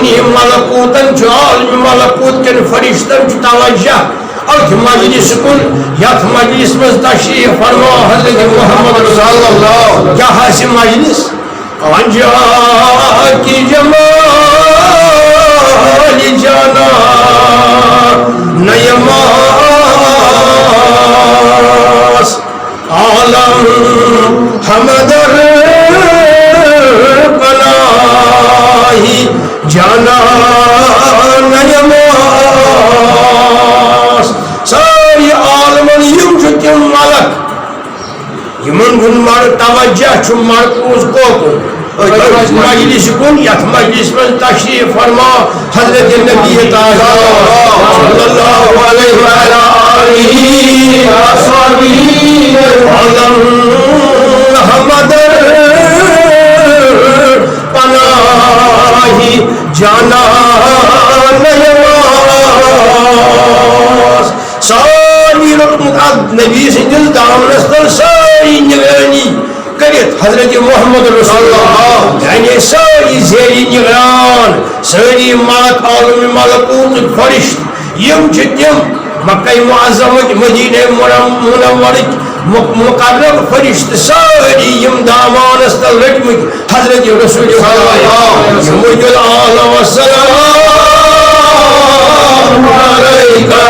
کونی ملکوتن عالم ملکوت کن فرشتن توجہ ات مجلس کن یت مجلس مز تشریف فرما حضرت محمد صلی اللہ کیا حاصل مجلس انجا کی جمال جانا نیماس عالم حمدر پناہی جانا نیماس ساری عالمن یم چھ تم ملک یمن کن مر توجہ چھ مرکوز کوکن مجلس کن یت مجلس من تشریف فرما حضرت نبی تعالی صلی اللہ علیہ وآلہ عالم حمدر پناہی جانا ساری نبی سندس دامنس تل ساری نگرانی کرت حضرت محمد رسول اللہ یعنی ساری زیری نگران ساری ملک عالم ملکوت فرشت یم چتم مکہ معظمت مدینہ منورت مقرب فرشت ساری یم دامانس تل رٹمت حضرت رسول اللہ یمج الآل والسلام علیکہ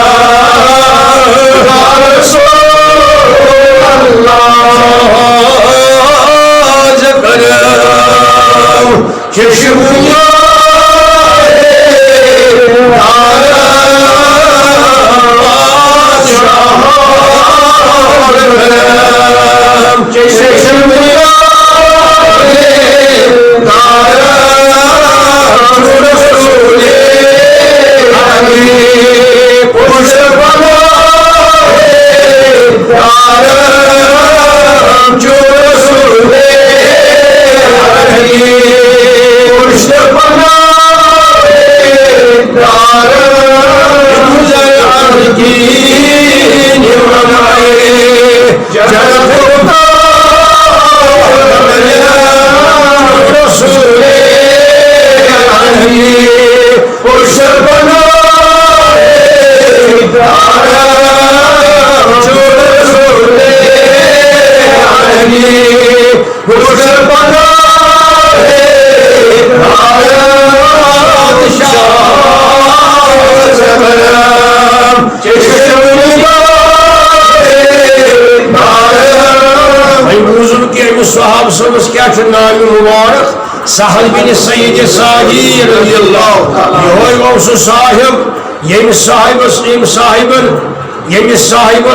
صحاب صبس کیا نام مبارک سہل بن سید سعدی رضی اللہ یہ غوث صاحب یم صاحبس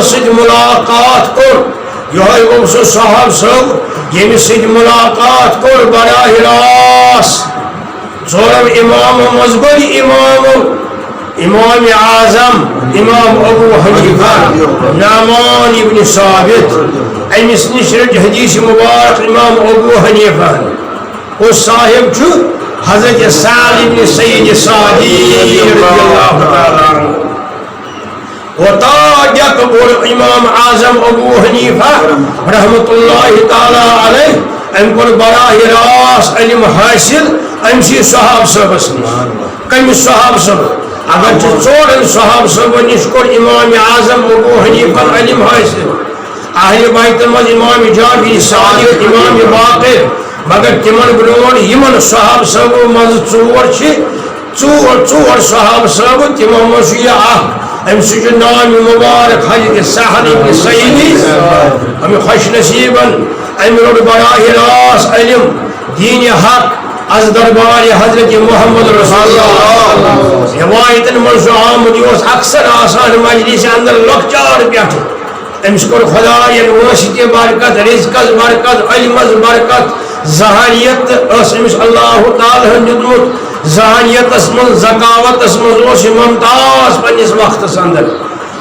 سید ملاقات کر یہ غوث صاحب صاحب یم سید ملاقات کر براہ راست ژورم امام مذہبی امام اعظم امام ابو حنیفہ نعمان ابن ثابت امس نش رٹ حدیث مبارک امام ابو حنیفہ وہ صاحب چھو حضرت سعد ابن سید سعدی رضی اللہ تعالی عنہ و تاج قبول امام اعظم ابو حنیفہ رحمت اللہ تعالی علیہ ان کو براہ راست علم حاصل امسی صحاب صاحب کم صحاب صاحب اگر ژورن صحاب صاحب نش کور امام اعظم ابو حنیفہ علم حاصل اہل بیت مز امام جعفر صادق امام باقر مگر تمن برون یمن صحاب صاحب مز ژور صحاب صاحب تمو مز ام سج نام مبارک حضرت سہل بن سعیدی ہم خوش نصیبن ام روڈ براہ راست علم دین حق از دربار حضرت محمد رسول اللہ روایتن من آمد یہ اکثر آسان مجلس اندر لکچار پہ امس کور خدا واسطہ برکت رزقس برکت علمس برکت ذہانیت امس اللہ تعالی دتمت ذہانیتس من ذکاوتس من ممتاز پنس وقتس اندر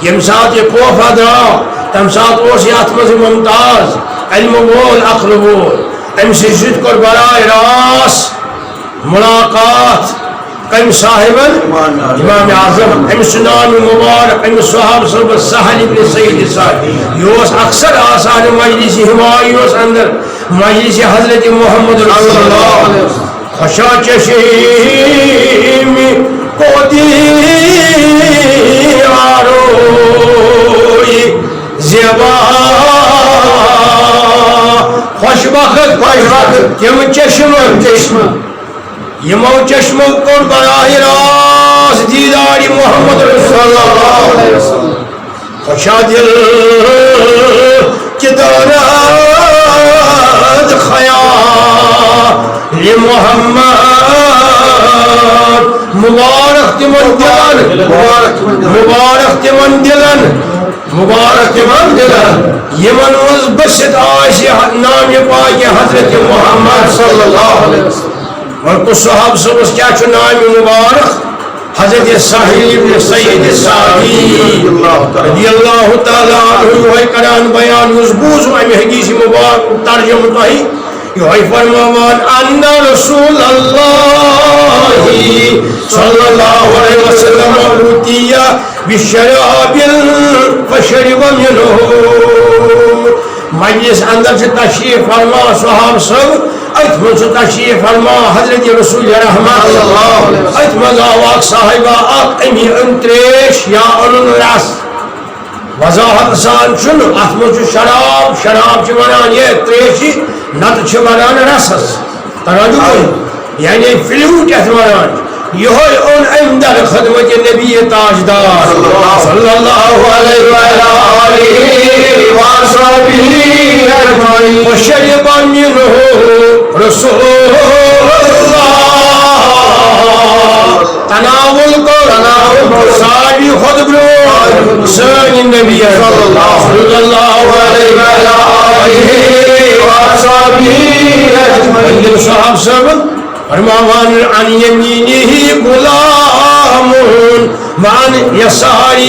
یم سات یہ کوفہ درا تم سات یت مز ممتاز علم وول عقل وول ام سید کور براہ راست ملاقات کم صاحبن امام اعظم امس نام مبارک امس صحاب صاحب سہل بن سید سعدی یہ اکثر آسان مجلس ہمایوں اندر مجلس حضرت محمد صلی اللہ علیہ وسلم خوشا چشیم کو دیاروی زیبا خوشبخت کم چشم یمو چشمو کور براہ راست دیداری محمد رسول اللہ علیہ وسلم خوشا دل کی دارد خیال محمد مبارک تمن دلن یمن وز بسط آشی نام پاک حضرت محمد صلی اللہ علیہ وسلم اور صحاب صبح کیا چھو نام مبارک حضرت ساحل ابن سید ساحی رضی اللہ تعالیٰ عنہ یہ کران بیان مضبوط امی حدیث مبارک ترجمہ تاہی یہ فرمان ان رسول اللہ صلی اللہ علیہ وسلم اوتیا بشراب فشرب منہ مجلس اندر سے تشریف فرما صحاب صاحب اتمن سے تشریف فرما حضرت رسول رحمت اتمن آواق صاحبہ اک امی انتریش یا انن رس وضاحت سان چن اتمن سے شراب چمانان یہ تریشی نت چمانان رسس تراجو یعنی فلوٹ اتمانان یہ اون اندر خدمت نبی تاجدار صلی اللہ علیہ وآلہ وصحبہ اجمعین وشرب منہ رسول اللہ تناول کو ساری خود برو سانی نبی صلی اللہ علیہ وآلہ وصحبہ اجمعین صحاب سب فرمان عن یمینہ غلام وعن یسارہ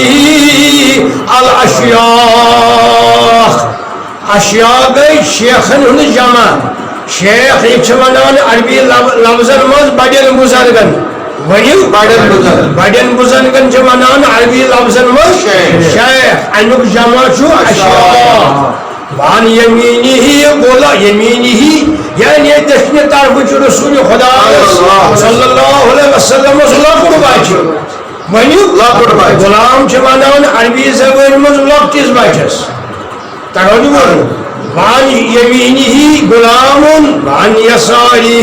الاشیاخ اشیاء گئی شیخن ہن جمع شیخ یہ ونان عربی لفظن مز بڑین بزرگن بڑین بزرگن ونان عربی لفظن مز شیخ انک جمع چھو اشیاء وعن یمینہ غلام یمینہ یعنی دشنی طرف رسول خدا صلی اللہ علیہ وسلم لکڑ بچہ ونیو غلام ونان عربی زبان مز لکٹس بچس تروجو وعن یمینہ غلام وعن یسارہ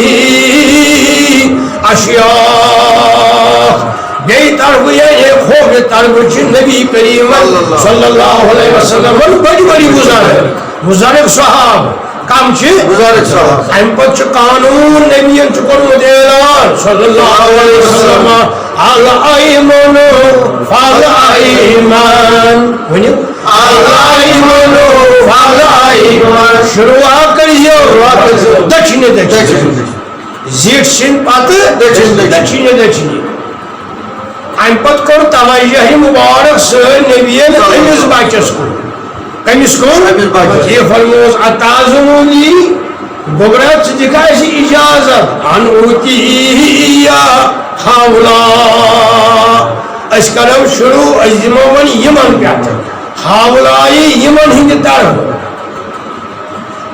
اشیاء بیئی طرف یہ خوب طرف نبی کریم صلی اللہ علیہ وسلم بڑی بڑی بزرگ صحاب کم بزرگ صحاب ام پتہ قانون نبیین کورمت اعلان صلی اللہ علیہ وسلم الایمن فالایمن ونیو الایمن فالایمن شروع کریو دچھنے زیٹ سن پتہ دچھنے ام پتہ کور توجہ مبارک سن نبیین امس بچس کو کمس کو یہ فرموس اتازمونی گبرت دکھائے اجازت ان اوتیا حولا اس کرو شروع اس دمون یمن پیٹ حولائی یمن ہند طرف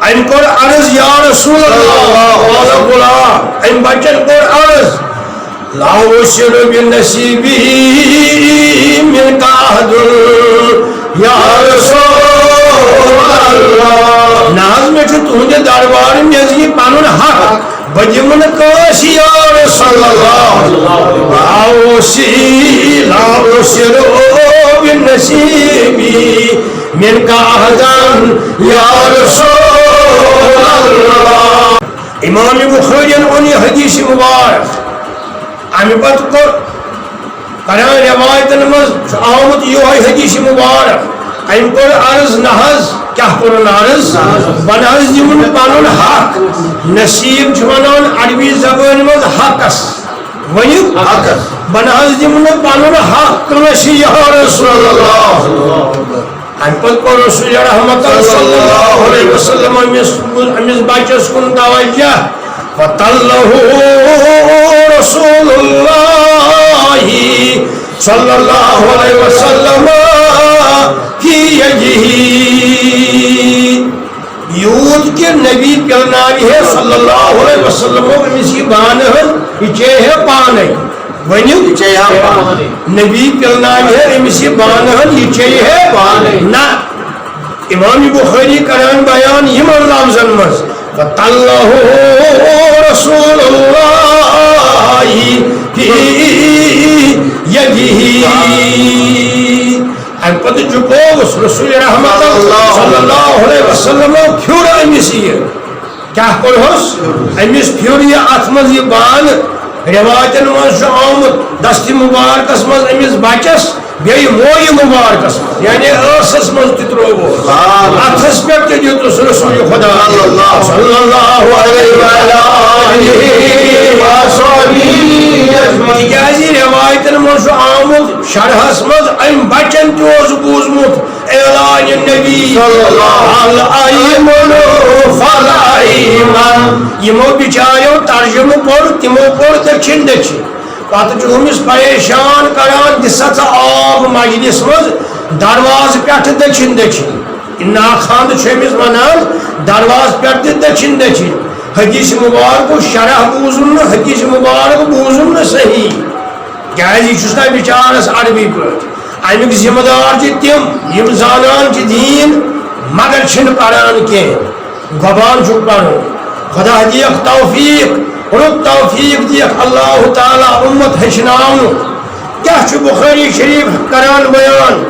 ام کور عرض یا رسول اللہ ام بچن کور عرض لا وسر بالنسیبی من قاہد یا رسول اللہ ناز میں تہندے دربار میں پنن حق بدمن کاش یا رسول اللہ لا وسر بالنسیبی من قاہد یا رسول اللہ امام بخاری نے حدیث مبارک امی پت کور کران روایتن مز آمد یہ حدیث مبارک ام کور عرض نحض کیا کرن عرض بنحض دیمن پانون حق نصیب چھوانان عربی زبان مز حقس ونیو حقس بنحض دیمن پانون حق کنشی یا رسول اللہ ام پت کور رسول رحمت صلی اللہ علیہ وسلم امیز بچس کن توجہ فَطَلَّهُ رسول اللہ صلی اللہ علیہ وسلم کی یجہی یود کے نبی پلناوی ہے صلی اللہ علیہ وسلم امس یہ بانہ یہ چے ہے پانے ونیو نبی پلنام ہے امس یہ بانہ یہ چے ہے پانے نہ امام بخاری کران بیان یمن لفظن مز فَطَلَّهُ رَسُولُ اللَّهِ فِي يَدِهِ ام پتہ چکوس رسول رحمت صلی اللہ علیہ وسلم پھیور امس یہ کیا کرہس امس پھیور یہ ات مز یہ بان روایتن مز آمد دست مبارکس مز امس بچس بیٚیہِ مویہِ مبارکس مز یعنی ٲسس مز تہِ ترٛووُس اتھس پٮ۪ٹھ تہِ دِتُس رسول خدا صلی اللہ علیہ تِکیٛازِ روایتن منٛز چھُ آمُت شرحس منٛز أمۍ بچن تہِ اوس بوٗزمُت اعلان نبی یِمو بِچاریو ترجمہٕ پوٚر تِمو پوٚر دٔچھِنۍ دٔچھِنۍ پتہ چھُ أمِس پریشان کران دِ سا ژٕ آب مجلس مز درواز پٮ۪ٹھ دٔچھِنۍ دٔچھِنۍ ناخاندٕ چھُ أمِس ونان درواز پٮ۪ٹھ تہِ دٔچھِنۍ دٔچھِنۍ حدیث مبارک شرح بوٗزُم نہٕ حدیث مبارک بوٗزُم نہٕ صحیح کیٛازِ یہِ چھُس نا بِچارس عربی پٲٹھۍ امیُک ذمہٕ دار چھِ تِم یِم زانان چھِ دیٖن مگر چھِنہٕ پران کینٛہہ گۄبان چھُکھ پرُن خدا دِیَکھ توفیٖق رُت توفیٖق دِیَکھ اللہ تعالیٰ اُمت ہیٚچھناونُک کیٛاہ چھُ بخاری شریف کران بیان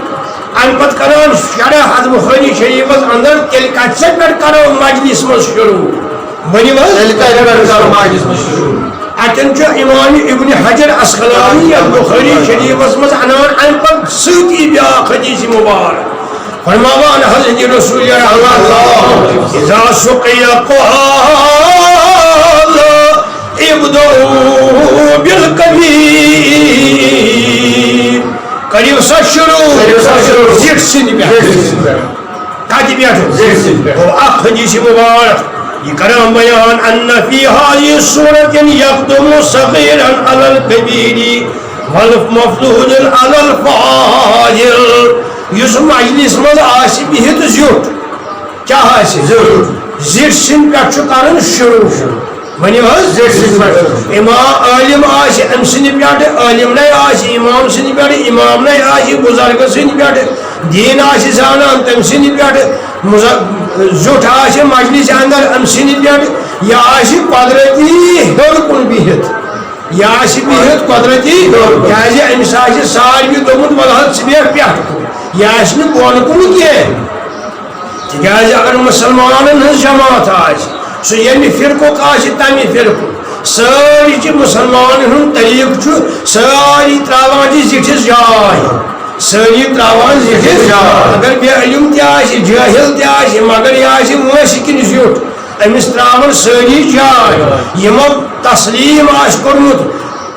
امہِ پتہٕ کران شرح حض بخاری شریفس اندر تیٚلہِ کتہِ سا پٮ۪ٹھ کرو مجلس منٛز شروع ؤنِو حظ اتٮ۪ن چھُ امام ابن حجر اسقلانی یتھ بخاری شریفس منٛز انان امہِ پتہٕ سۭتی بیاکھ حدیث مبارک فرماوان حضرت رسول اللہ اذا سقی قحال ابدؤوا بالکبیر کریو سا شروع زِٹھ سٕنٛدِ پٮ۪ٹھ کتہِ پٮ۪ٹھ گوٚو اکھ حدیث مبارک یہ کرام بیان ان فی هذه السورة يقدم صغيرا على الكبير والمفضول على الفاضل یُس مجلس مز آسہِ بِہِتھ زیُٹھ کیٛاہ آسہِ زِٹھ سٕنٛدِ پٮ۪ٹھ چھُ کران شروع ؤنِو حظ امام عالم آسہِ أمۍ سٕنٛدِ پٮ۪ٹھ عالمنٕے آسہِ امام سٕنٛدِ پٮ۪ٹھ امامنٕے آسہِ بُزرگہٕ سٕنٛدِ پٮ۪ٹھ دیٖن آسہِ زانان تٔمۍ سٕنٛدِ پٮ۪ٹھ زیُٹھ آسہِ مجلس اندر أمۍ سٕنٛدِ پٮ۪ٹھ یہِ آسہِ قۄدرتی ہیوٚر کُن بِہِتھ یہِ آسہِ بِہِتھ قۄدرتی ہیوٚر کیٛازِ أمِس آسہِ ساروی دوٚپمُت وَلہٕ حظ ژٕ بیٚہہ پٮ۪ٹھٕ کُن یہِ آسہِ نہٕ بۄن کُن کینٛہہ تِکیٛازِ اگر مُسلمانن ہٕنٛز جماعت آسہِ سُہ ییٚمہِ فرقُک آسہِ تمہِ فرقُک سٲری چھِ مُسلمانن ہُنٛد طریٖقہٕ چھُ سٲری ترٛاوان چھِ زِٹھِس جاے سٲری ترٛاوان زِٹھِس جاے اگر بے علم تہِ آسہِ جٲہِل تہِ آسہِ مگر یہِ آسہِ وٲنٛسہِ کِنۍ زیُٹھ أمِس ترٛاوان سٲری جاے یِمو تسلیٖم آسہِ کوٚرمُت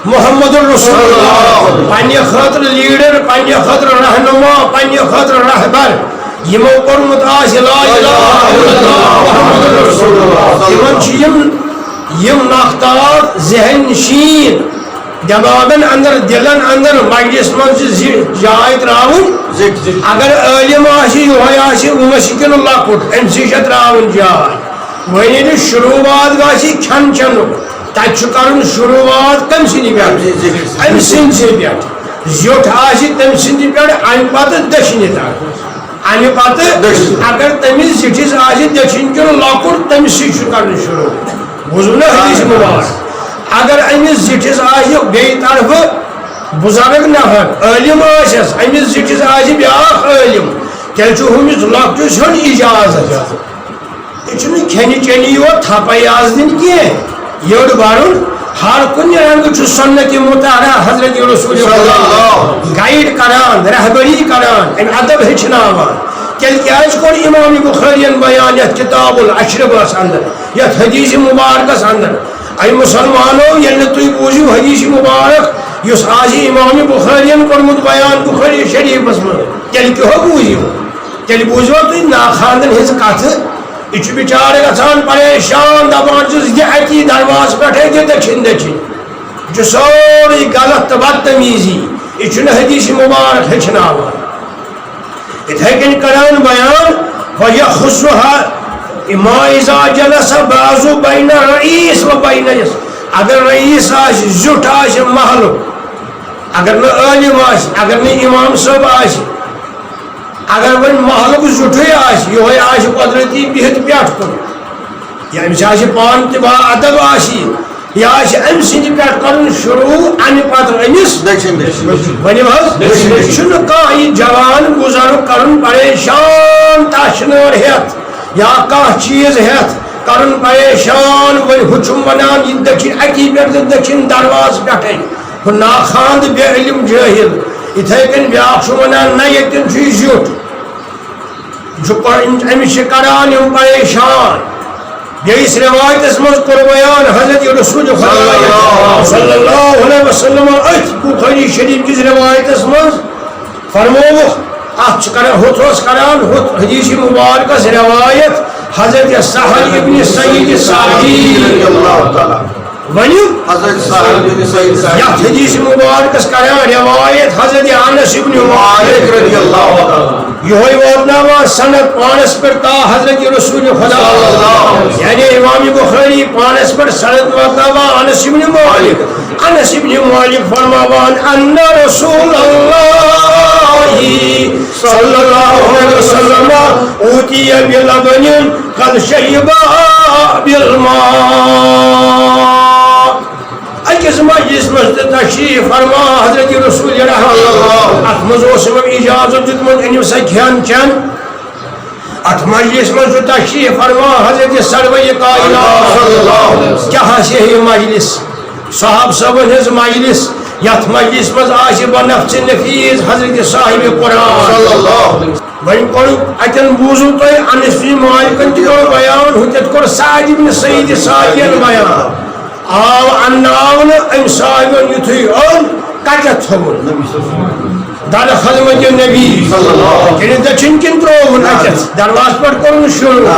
محمد رسول اللہ پننہِ خٲطرٕ لیٖڈر پننہِ خٲطرٕ رہنما پننہِ خٲطرٕ رہبر یِمو کوٚرمُت آسہِ لا اِلہَ اِلَّا اللہ محمد رسول اللہ یِمن چھِ یِم نختار ذہن نشین دٮ۪ماغن اندر دِلن اندر مجلس منٛز چھِ جاے ترٛاوٕنۍ اگر عٲلِم آسہِ یِہوے آسہِ وٲنٛسہِ کِنہٕ لۄکُٹ أمۍ سٕے چھےٚ ترٛاوٕنۍ جاے وۄنۍ ییٚلہِ شروعات گژھِ کھٮ۪ن چٮ۪نُک تتہِ چھُ کرُن شروعات کٔمۍ سٕنٛدِ پٮ۪ٹھ أمۍ سٕنٛدسٕے پٮ۪ٹھ زیُٹھ آسہِ تٔمۍ سٕنٛدِ پٮ۪ٹھ امہِ پتہٕ دٔچھنہِ طرفہٕ امہِ پتہٕ اگر تٔمِس زِٹھِس آسہِ دٔچھِنۍ کِنہٕ لۄکُٹ تٔمِس سٕے چھُ کرُن شروع بوٗزوٕ نا حدیث مبارک اگر أمِس زِٹھِس آسہِ بیٚیہِ طرفہٕ بُزرگ نفر عٲلِم آسٮ۪س أمِس زِٹھِس آسہِ بیٛاکھ عٲلِم تیٚلہِ چھُ ہُمِس لۄکٹِس ہیوٚن اِجازت یہِ چھُنہٕ کھٮ۪نہِ چٮ۪نہِ یوت تھپے آز دِنۍ کینٛہہ یٔڈ برُن ہر کُنہِ رنگہٕ چھُ سُنت مطالعہ حضرت رسول اللہ گایڈ کران رہبری کران امہِ ادب ہیٚچھناوان تیٚلہِ کیٛازِ کوٚر امام بخارین بیان یتھ کتاب الاشربس اندر یتھ حدیث مبارکس اندر اے مسلمانو ییٚلہِ نہٕ تُہۍ بوٗزِو حدیث مبارک یُس آسہِ امام بخارین کوٚرمُت بیان بخاری شریفس منٛز تیٚلہِ کیٛاہ بوٗزِو تیٚلہِ بوٗزوا تُہۍ ناخاندن ہٕنٛز کتھٕ یہ چھُ بِچارٕ گژھان پریشان دپان چھُس یہِ اتی درواز پٮ۪ٹھے دِ دٔچھِنۍ دٔچھِنۍ یہِ چھُ سورُے غلط تہٕ بدتمیٖزی یہِ چھُنہٕ حدیث مبارک ہیٚچھناوان یِتھے کٔنۍ کران بیان وَیَخُصُّہَا ما اذا جلس بعض بین رئیس و بین یس اگر رئیس زیٹ محل اگر نا عالم اگر نا امام صاحب اگر ون محل زیٹھے یہ قدرتی بہت پیٹ کن امس پان تہ با ادب یا ام سند پہ کرن شروع امہ پتہ امس ونو حظ کھانا جوان گزر کرن پریشان تشنور ہیت یا کھانا چیز ہیت کرن پریشان وچم ونان یہ دکن اکی پہ دکن درواز پہ نا خاند بے علم جاہل اتھے کن بیاکھ ونان نہ یتن زیوٹ امس کران پریشان بیس روایت مز کور بیان حضرت رسول خدا صلی اللہ علیہ وسلم بخاری شریف کس روایت مز فرمو ات کران حدیث مبارکس روایت حضرت سہل ابن سعید ساعدی ونیو یت حدیث مبارکس کران روایت حضرت انس ابن مالک رضی اللہ تعالی یہ واتناوان سند پانس پر تا حضرت رسول خدا یعنی امام بخاری پانس پر سند واتناوان انس ابن مالک فرماوان ان رسول اللہ صلی اللہ علیہ وسلم اوتی بلبن قد شیبا بالماء اکس مجلس مجد تشریف فرما حضرت رسول اللہ ات مزوسم اجازت دتمن انیو سا کھین چن ات مجلس مجد تشریف فرما حضرت سروی کائنات کیا ہے یہ مجلس صاحب صاحب ہز مجلس یت مجلس مز بنفس نفیس حضرت صاحب قرآن ون کور اتن بوزو تھی انس بن مالکن تہ بیان ہتت کور سعد بن سعید ساعدین بیان آو اناون ام صاحبن یتھی اون کتت تھون در خدمت نبی یعنی دچن کن ترون اتت درواز پر کرن شروع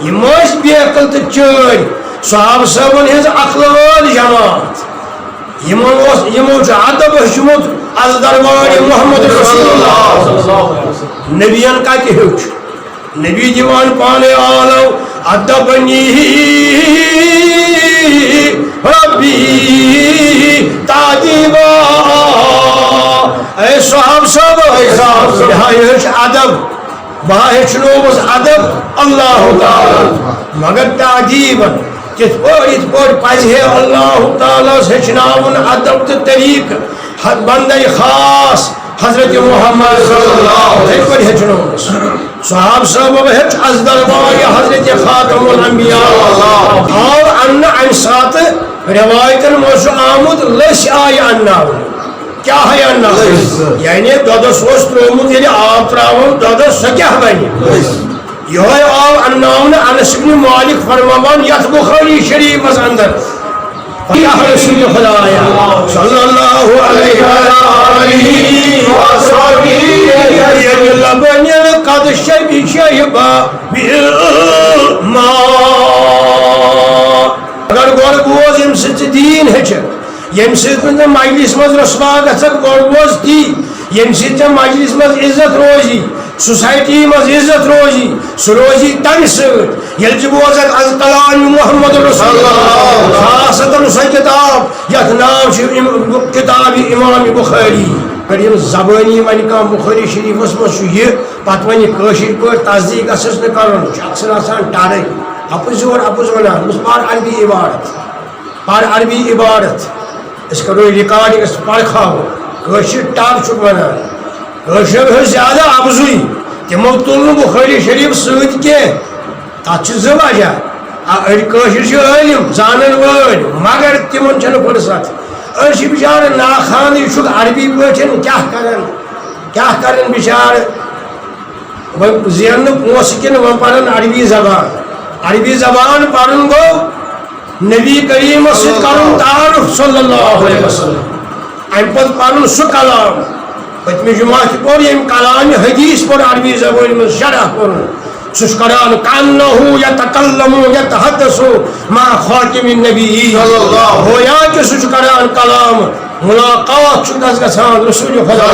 یہ مس بے عقل تو چور صحابہ صاحبن ہز عقل جماعت یمو ادب ہچمت از دربار محمد رسول اللہ نبیان کت ہچ نبی دیوان پانے آلو ادبنی ربی تعدیبا اے صحاب صاحب یہ ادب بہا ہچنوس ادب اللہ تعالی مگر تعدیبا کت پور پزہ اللہ تعالیٰ ہچن ادب تو طریق بندہ خاص حضرت محمد صلی اللہ علیہ وسلم ہچنوس صحاب صاحب ہچ از دربار حضرت خاتم الانبیاء اور ان سات روایتن مز آمد لس آئی اناون کیا ہے اناون یعنی دودس ترومت یعنی آب تراون دودس سہ کیا بنی یہ آو اناون انس بن مالک فرماوان یت بخاری شریف مز اندر رسول خدا صلی اللہ علیہ وسلم قد شیبا بالماء اگر گور گوز یم سچ دین ہچ یم سچ مجلس مز رسوا گژھک گور گوز دی یم سچ مجلس مز عزت روزی سوسائٹی مز عزت روزی سہ روزی تمہ سۭتۍ ییٚلہِ ژٕ بوزکھ از کلام محمد رسول اللہ خاصتاً سۄ کتاب یتھ ناو چھُ کتاب امام بخاری اگر یم زبانی ون کانٛہہ بخاری شریفس مز چھُ یہ پتہٕ ونہِ کٲشِر پٲٹھۍ تصدیق گژھٮ۪س نہٕ کرُن چھُ اکثر آسان ٹرٕے اپُز یور اپُز ونان دوٚپُس پر عربی عبارت أسۍ کرو رِکاڈِنگ أسۍ پرکھاوو کٲشِر ٹر چھُکھ ونان کٲشِر ہیٚو زیادٕ افضٕے تِمو تُل نہٕ بخاری شریف سۭتۍ کینٛہہ تتھ چھِ زٕ وجہ أڑۍ کٲشِر چھِ عٲلِم زانن وٲلۍ مگر تِمن چھنہٕ فرصت أڑۍ چھِ بِچارٕ ناخاندٕے چھُکھ عربی پٲٹھۍ کیٛاہ کرن بِچارٕ وۄنۍ زیننہٕ پونٛسہٕ کِنہٕ وۄنۍ پرن عربی زبان پرن گوٚو نبی کریمس سۭتۍ کرُن تعارُف صلی اللہ علیہ وسلم امہِ پتہٕ پرُن سُہ کلام پٔتمہِ جُمعہ تہِ پوٚر ییٚمہِ کلامہِ حدیث پوٚر عربی زبانہِ منٛز شرح کوٚرُن سُہ چھُ کران کانہُ یتکلم یتحدث مع خاتم النبی گویا کہ سُہ چھُ کران کلام ملاقات چھُ تس گژھان رسول خدا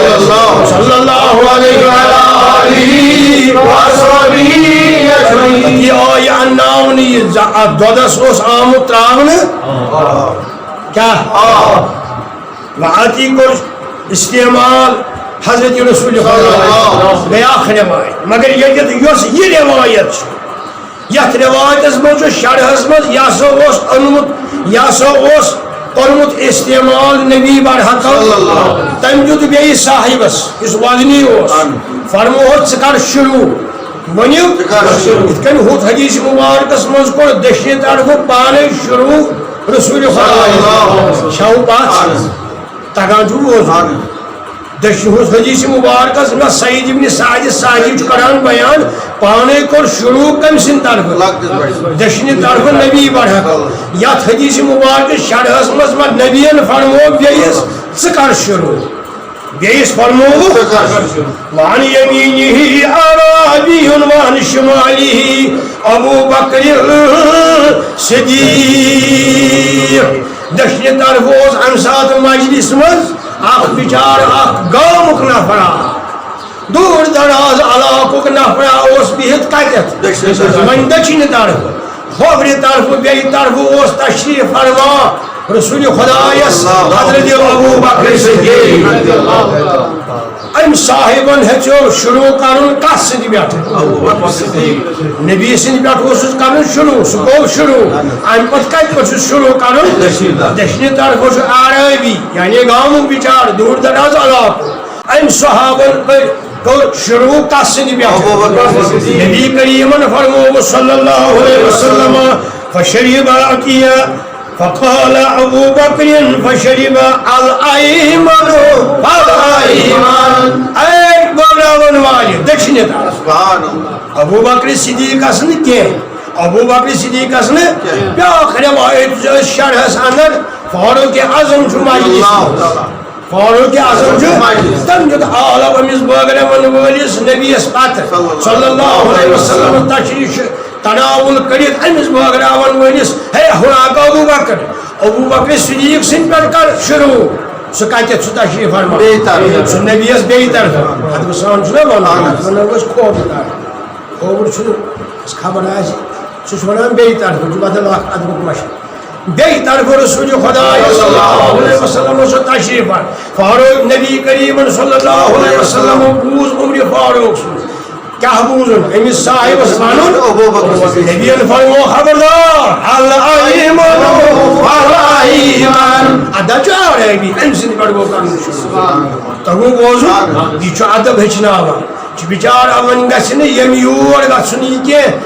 صلی اللہ علیہ وآلہ وصحبہ یہ آئی اناؤن یہ دودس اوس آمد تراؤن کیا وعاتی کو استعمال حضرت رسول خدا گیا روایت مگر یہ روایت یت روایت مز شرحس مز یہ سا انمت یہ سا کورمت استعمال نبی برحق تم دیت بیس صاحبس اس وزنی فرمو ثر شروع ونیو ات کن ہوت حدیث مبارکس مز کور دشنی طرف پانے شروع رسول خدا شاو پاس تگان جو دشنی حدیث مبارکس میں سعید ابن سعد سعدی کران بیان پانے کور شروع کم سن طرف دشنی طرف نبی برحق یت حدیث مبارک شرحس مز نبیین فرمو بیس ثر شروع بیس فرمو وعن یمینہ اعرابی وعن شمالہ ابو بکر صدیق دشنی طرف اس امسات مجلس مز اخ بچار اخ گامک نفرا دور دراز علاقک نفرا اس بہت کتت من دچن طرف کھوبر طرف بی طرف اس تشریف فرما رسول خدایس حضرت ابو بکر صدیق ام صاحبن ہچو شروع کرن کس سند بیٹھ نبی سند بیٹھ اس کرن شروع سکو شروع ام پت کت شروع کرن دشنی طرف عربی یعنی گامک بچار دور دراز علاقہ ام صحابن شروع کس سند بیٹھ نبی کریمن فرمو صلی اللہ علیہ وسلم فشرب عطیہ فقال ابو بکر فشرب الایمن فالایمن اے گوڑاون والی دچھنی طرف ابو بکر صدیق اسن کی ابو بکر صدیق اسن بیاکھ روایت شرحس اندر فاروق اعظم چھو مجلس فاروق اعظم چھو تم جد آلہ ومیز بغرمن والیس نبی اس پاتر صلی اللہ علیہ وسلم تشریف تناول کرید امس بغراون ولس ہے ہناک ابو بکر صدیق سن پر کر شروع سہ کتت سہ تشریف فرما سہ نبی اس بی طرف ادب سان چھ ونان کھوبر خبر آس سہ ونان بی طرف بدل اخ ادب مشق بی طرف رسول خدا صلی اللہ علیہ وسلم سہ تشریف فاروق نبی کریم صلی اللہ علیہ وسلم بوز عمر فاروق کیا بوزن امس صاحب اسمانون نبیان فرمو خبردار الایمن والایمن ادا چھ عربی امسن پڑھو کرن تو بوزن یہ چھ ادب ہچناوا چھ بیچارہ ون گژھن یم یور گژھن یہ